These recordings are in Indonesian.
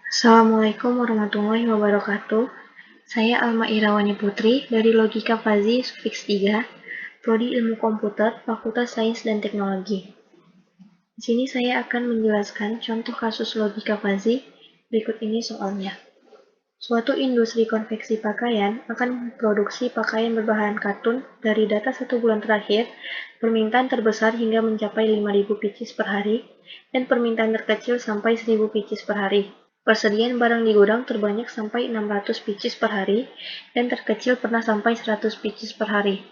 Assalamualaikum warahmatullahi wabarakatuh. Saya Alma Irawani Putri dari Logika Fazi Sufiks 3, Prodi Ilmu Komputer, Fakultas Sains dan Teknologi. Di sini saya akan menjelaskan contoh kasus logika fazi. Berikut ini soalnya. Suatu industri konveksi pakaian akan memproduksi pakaian berbahan katun. Dari data 1 bulan terakhir, permintaan terbesar hingga mencapai 5.000 pieces per hari, dan permintaan terkecil sampai 1.000 pieces per hari. Persediaan barang di gudang terbanyak sampai 600 pieces per hari, dan terkecil pernah sampai 100 pieces per hari.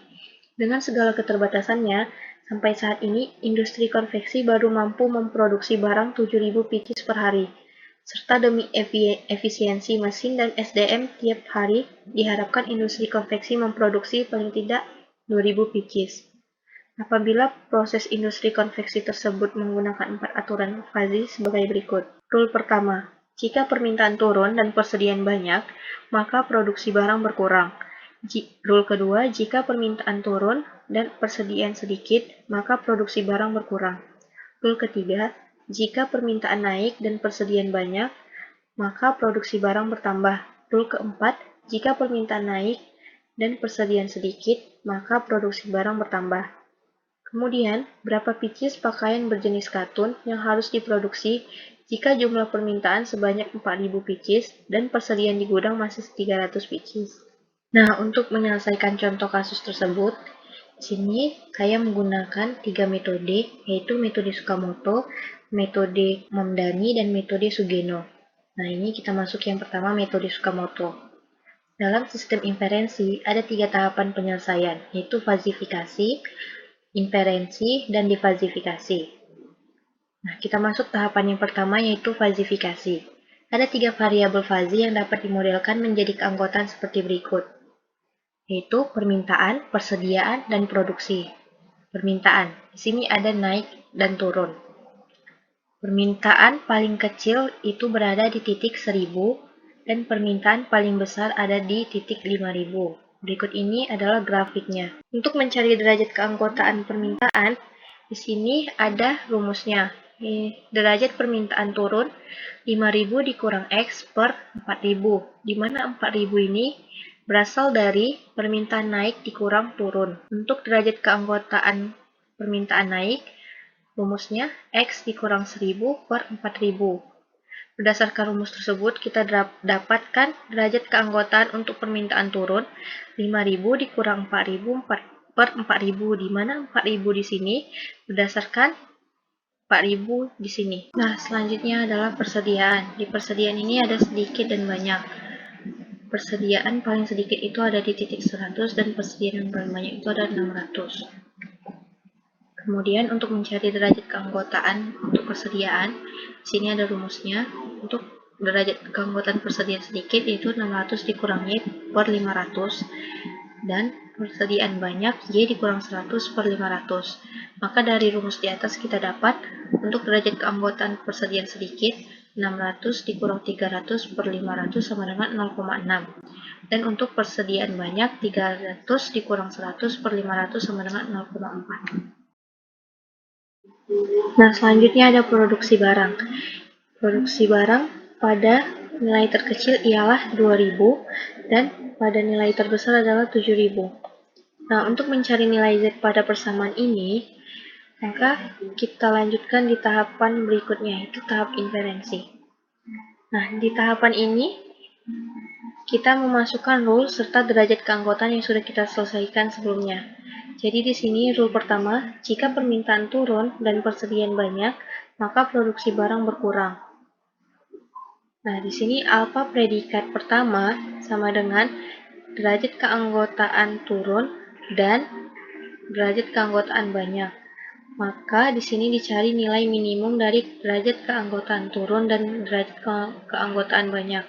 Dengan segala keterbatasannya, sampai saat ini industri konveksi baru mampu memproduksi barang 7.000 pieces per hari, serta demi efisiensi mesin dan SDM tiap hari, diharapkan industri konveksi memproduksi paling tidak 2.000 pieces. Apabila proses industri konveksi tersebut menggunakan 4 aturan fazi sebagai berikut. Rule pertama, jika permintaan turun dan persediaan banyak, maka produksi barang berkurang. Rule kedua, jika permintaan turun dan persediaan sedikit, maka produksi barang berkurang. Rule ketiga, jika permintaan naik dan persediaan banyak, maka produksi barang bertambah. Rule keempat, jika permintaan naik dan persediaan sedikit, maka produksi barang bertambah. Kemudian, berapa pieces pakaian berjenis katun yang harus diproduksi jika jumlah permintaan sebanyak 4.000 pieces dan persediaan di gudang masih 300 pieces. Nah, untuk menyelesaikan contoh kasus tersebut, di sini saya menggunakan 3 metode, yaitu metode Tsukamoto, metode Mamdani, dan metode Sugeno. Nah, ini kita masuk yang pertama, metode Tsukamoto. Dalam sistem inferensi, ada 3 tahapan penyelesaian, yaitu fazifikasi, inferensi, dan difazifikasi. Nah, kita masuk tahapan yang pertama, yaitu fazifikasi. Ada 3 variabel fazi yang dapat dimodelkan menjadi keanggotaan seperti berikut, yaitu permintaan, persediaan, dan produksi. Permintaan, di sini ada naik dan turun. Permintaan paling kecil itu berada di titik 1000, dan permintaan paling besar ada di titik 5000. Berikut ini adalah grafiknya. Untuk mencari derajat keanggotaan permintaan, di sini ada rumusnya. Derajat permintaan turun 5000 dikurang X per 4000, di mana 4000 ini berasal dari permintaan naik dikurang turun. Untuk derajat keanggotaan permintaan naik, rumusnya X dikurang 1000 per 4000. Berdasarkan rumus tersebut, kita dapatkan derajat keanggotaan untuk permintaan turun 5000 dikurang 4000 per 4000, di mana 4000 di sini berdasarkan 4000 di sini. Nah, selanjutnya adalah persediaan. Di persediaan ini ada sedikit dan banyak. Persediaan paling sedikit itu ada di titik 100 dan persediaan yang paling banyak itu ada 600. Kemudian untuk mencari derajat keanggotaan untuk persediaan, di sini ada rumusnya. Untuk derajat keanggotaan persediaan sedikit yaitu 600 dikurang Y per 500, dan persediaan banyak Y dikurang 100 per 500. Maka dari rumus di atas kita dapat untuk derajat keanggotaan persediaan sedikit 600 dikurang 300 per 500 sama dengan 0,6. Dan untuk persediaan banyak 300 dikurang 100 per 500 sama dengan 0,4. Nah, selanjutnya ada produksi barang. Produksi barang pada nilai terkecil ialah 2000 dan pada nilai terbesar adalah 7000. Nah, untuk mencari nilai Z pada persamaan ini, maka kita lanjutkan di tahapan berikutnya, yaitu tahap inferensi. Nah, di tahapan ini kita memasukkan rule serta derajat keanggotaan yang sudah kita selesaikan sebelumnya. Jadi di sini rule pertama, jika permintaan turun dan persediaan banyak, maka produksi barang berkurang. Nah, di sini alfa predikat pertama sama dengan derajat keanggotaan turun dan derajat keanggotaan banyak. Maka di sini dicari nilai minimum dari derajat keanggotaan turun dan derajat keanggotaan banyak.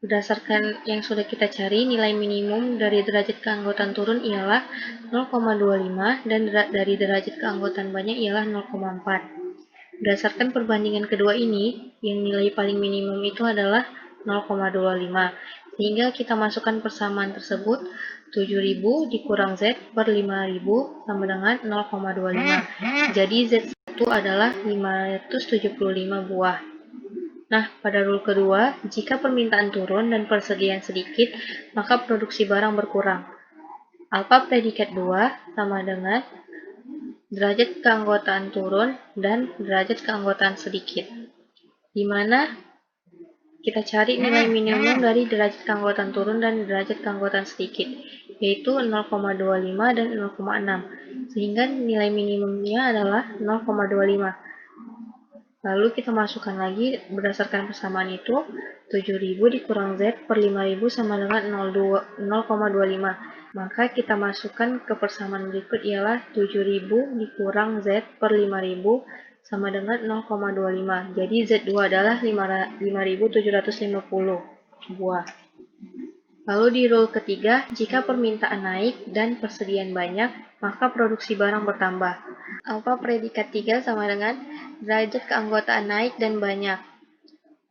Berdasarkan yang sudah kita cari, nilai minimum dari derajat keanggotaan turun ialah 0,25 dan dari derajat keanggotaan banyak ialah 0,4. Berdasarkan perbandingan kedua ini, yang nilai paling minimum itu adalah 0,25. Sehingga kita masukkan persamaan tersebut, 7000 dikurang Z per 5000 sama dengan 0,25. Jadi Z1 adalah 575 buah. Nah, pada rule kedua, jika permintaan turun dan persediaan sedikit, maka produksi barang berkurang. Alfa predikat 2 sama dengan derajat keanggotaan turun dan derajat keanggotaan sedikit, di mana kita cari nilai minimum dari derajat keanggotaan turun dan derajat keanggotaan sedikit, yaitu 0,25 dan 0,6, sehingga nilai minimumnya adalah 0,25. Lalu kita masukkan lagi berdasarkan persamaan itu, 7.000 dikurang Z per 5.000 sama dengan 0,25. Maka kita masukkan ke persamaan berikut ialah 7.000 dikurang Z per 5.000 sama dengan 0,25. Jadi Z2 adalah 5.750 buah. Lalu di rule ketiga, jika permintaan naik dan persediaan banyak, maka produksi barang bertambah. Alfa predikat 3 sama dengan derajat keanggotaan naik dan banyak.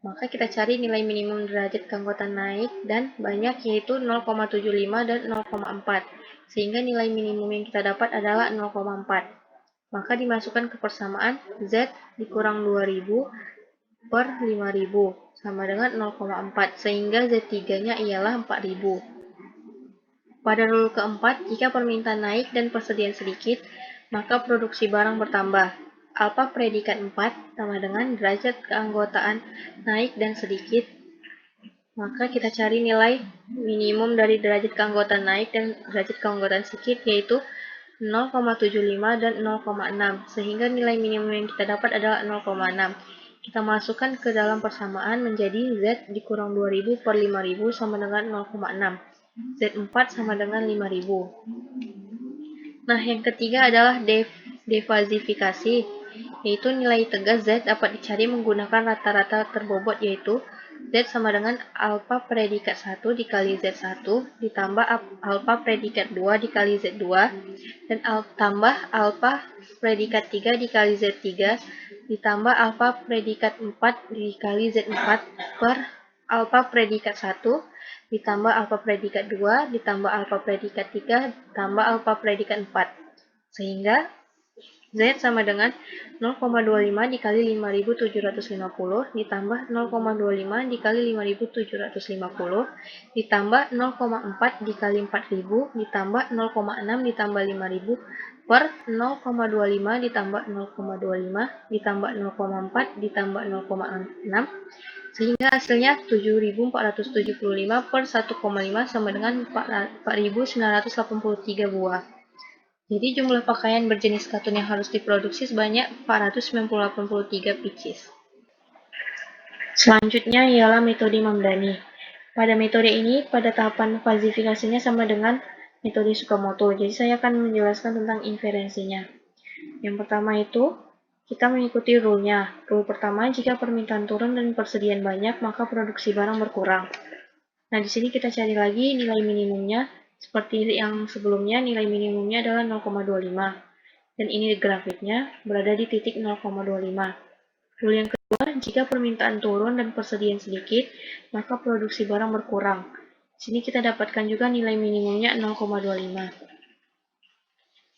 Maka kita cari nilai minimum derajat keanggotaan naik dan banyak yaitu 0,75 dan 0,4. Sehingga nilai minimum yang kita dapat adalah 0,4. Maka dimasukkan ke persamaan Z dikurang 2000 per 5000 sama dengan 0,4, sehingga Z3-nya ialah 4000. Pada rule keempat, jika permintaan naik dan persediaan sedikit, maka produksi barang bertambah. Alfa predikat 4 sama dengan derajat keanggotaan naik dan sedikit. Maka kita cari nilai minimum dari derajat keanggotaan naik dan derajat keanggotaan sedikit, yaitu 0,75 dan 0,6, sehingga nilai minimum yang kita dapat adalah 0,6. Kita masukkan ke dalam persamaan menjadi Z dikurang 2000 per 5000 sama dengan 0,6. Z4 sama dengan 5000. Nah, yang ketiga adalah defasifikasi, yaitu nilai tegas Z dapat dicari menggunakan rata-rata terbobot, yaitu Z sama dengan alfa predikat 1 dikali Z1 ditambah alfa predikat 2 dikali Z2 dan tambah alfa predikat 3 dikali Z3 ditambah alfa predikat 4 dikali Z4 per alfa predikat 1 ditambah alfa predikat 2 ditambah alfa predikat 3 ditambah alfa predikat 4. Sehingga Z sama dengan 0,25 dikali 5.750 ditambah 0,25 dikali 5.750 ditambah 0,4 dikali 4.000 ditambah 0,6 ditambah 5.000 per 0,25 ditambah 0,25 ditambah 0,4 ditambah 0,6, sehingga hasilnya 7.475 per 1,5 sama dengan 4.983 buah. Jadi jumlah pakaian berjenis katun yang harus diproduksi sebanyak 493 pieces. Selanjutnya ialah metode Mamdani. Pada metode ini, pada tahapan falsifikasinya sama dengan metode Tsukamoto. Jadi saya akan menjelaskan tentang inferensinya. Yang pertama itu, kita mengikuti rule-nya. Rule pertama, jika permintaan turun dan persediaan banyak, maka produksi barang berkurang. Nah, di sini kita cari lagi nilai minimumnya. Seperti yang sebelumnya, nilai minimumnya adalah 0,25. Dan ini grafiknya berada di titik 0,25. Rule yang kedua, jika permintaan turun dan persediaan sedikit, maka produksi barang berkurang. Di sini kita dapatkan juga nilai minimumnya 0,25.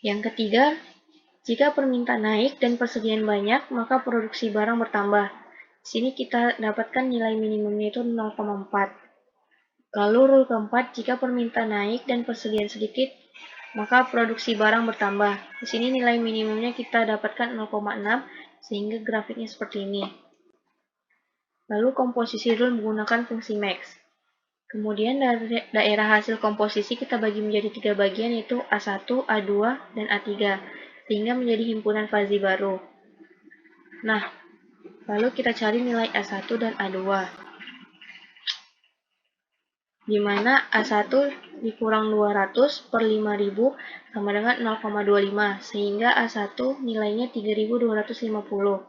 Yang ketiga, jika permintaan naik dan persediaan banyak, maka produksi barang bertambah. Di sini kita dapatkan nilai minimumnya itu 0,4. Lalu rule keempat, jika permintaan naik dan persediaan sedikit, maka produksi barang bertambah. Di sini nilai minimumnya kita dapatkan 0,6, sehingga grafiknya seperti ini. Lalu komposisi rule menggunakan fungsi max. Kemudian dari daerah hasil komposisi kita bagi menjadi 3 bagian, yaitu A1, A2, dan A3, sehingga menjadi himpunan fazi baru. Nah, lalu kita cari nilai A1 dan A2. Di mana A1 dikurang 200 per 5000 sama dengan 0,25, sehingga A1 nilainya 3250.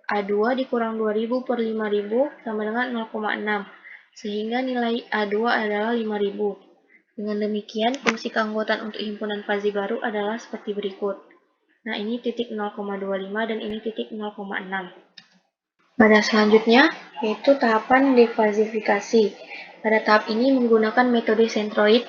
A2 dikurang 2000 per 5000 sama dengan 0,6, sehingga nilai A2 adalah 5000. Dengan demikian, fungsi keanggotaan untuk himpunan fazi baru adalah seperti berikut. Nah, ini titik 0,25 dan ini titik 0,6. Pada selanjutnya, yaitu tahapan defasifikasi. Pada tahap ini menggunakan metode sentroid.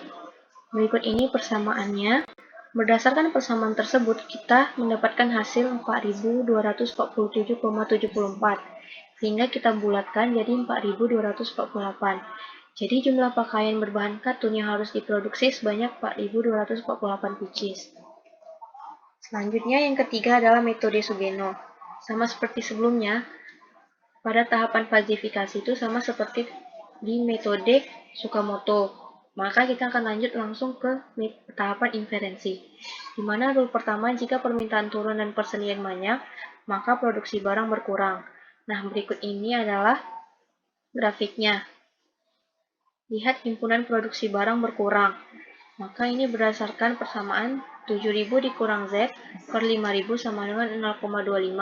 Berikut ini persamaannya. Berdasarkan persamaan tersebut, kita mendapatkan hasil 4247,74. sehingga kita bulatkan jadi 4.248. Jadi jumlah pakaian berbahan katun yang harus diproduksi sebanyak 4.248 pieces. Selanjutnya yang ketiga adalah metode Sugeno. Sama seperti sebelumnya, pada tahapan falsifikasi itu sama seperti di metode Tsukamoto. Maka kita akan lanjut langsung ke tahapan inferensi. Di mana rule pertama, jika permintaan turun dan persediaan banyak, maka produksi barang berkurang. Nah, berikut ini adalah grafiknya. Lihat himpunan produksi barang berkurang. Maka ini berdasarkan persamaan 7.000 dikurang Z per 5.000 sama dengan 0,25.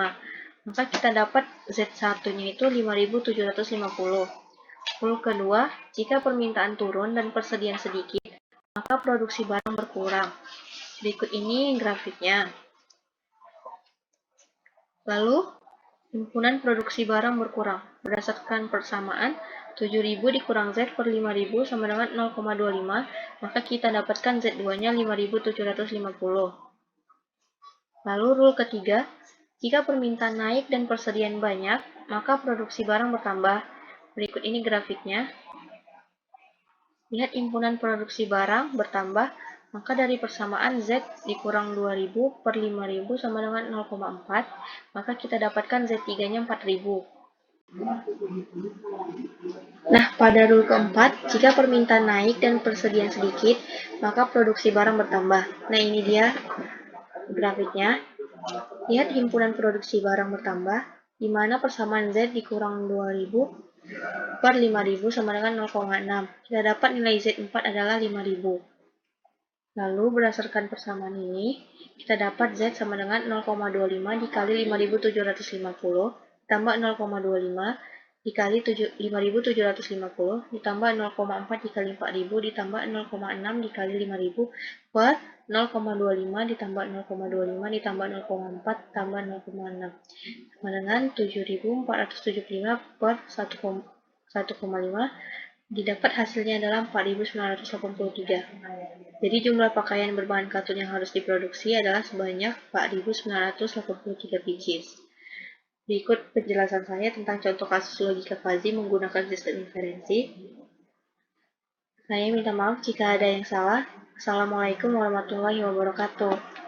Maka kita dapat Z1-nya itu 5.750. Rule kedua, jika permintaan turun dan persediaan sedikit, maka produksi barang berkurang. Berikut ini grafiknya. Lalu, himpunan produksi barang berkurang. Berdasarkan persamaan, 7.000 dikurang Z per 5.000 sama dengan 0,25, maka kita dapatkan Z2-nya 5.750. Lalu rule ketiga, jika permintaan naik dan persediaan banyak, maka produksi barang bertambah. Berikut ini grafiknya. Lihat himpunan produksi barang bertambah, maka dari persamaan Z dikurang 2.000 per 5.000 sama dengan 0,4, maka kita dapatkan Z3-nya 4.000. Nah, pada rule keempat, jika permintaan naik dan persediaan sedikit, maka produksi barang bertambah. Nah, ini dia grafiknya. Lihat himpunan produksi barang bertambah, di mana persamaan Z dikurang 2.000 per 5.000 sama dengan 0,6. Kita dapat nilai Z4 adalah 5.000. Lalu berdasarkan persamaan ini, kita dapat Z sama dengan 0,25 dikali 5.750 ditambah 0,25 dikali 5.750 ditambah 0,4 dikali 4.000 ditambah 0,6 dikali 5.000 per 0,25 ditambah 0,25 ditambah 0,4 tambah 0,6 sama dengan 7.475 per 1,5. Didapat hasilnya adalah 4.983. Jadi jumlah pakaian berbahan katun yang harus diproduksi adalah sebanyak 4.983 pieces. Berikut penjelasan saya tentang contoh kasus logika fuzzy menggunakan sistem inferensi. Saya minta maaf jika ada yang salah. Assalamualaikum warahmatullahi wabarakatuh.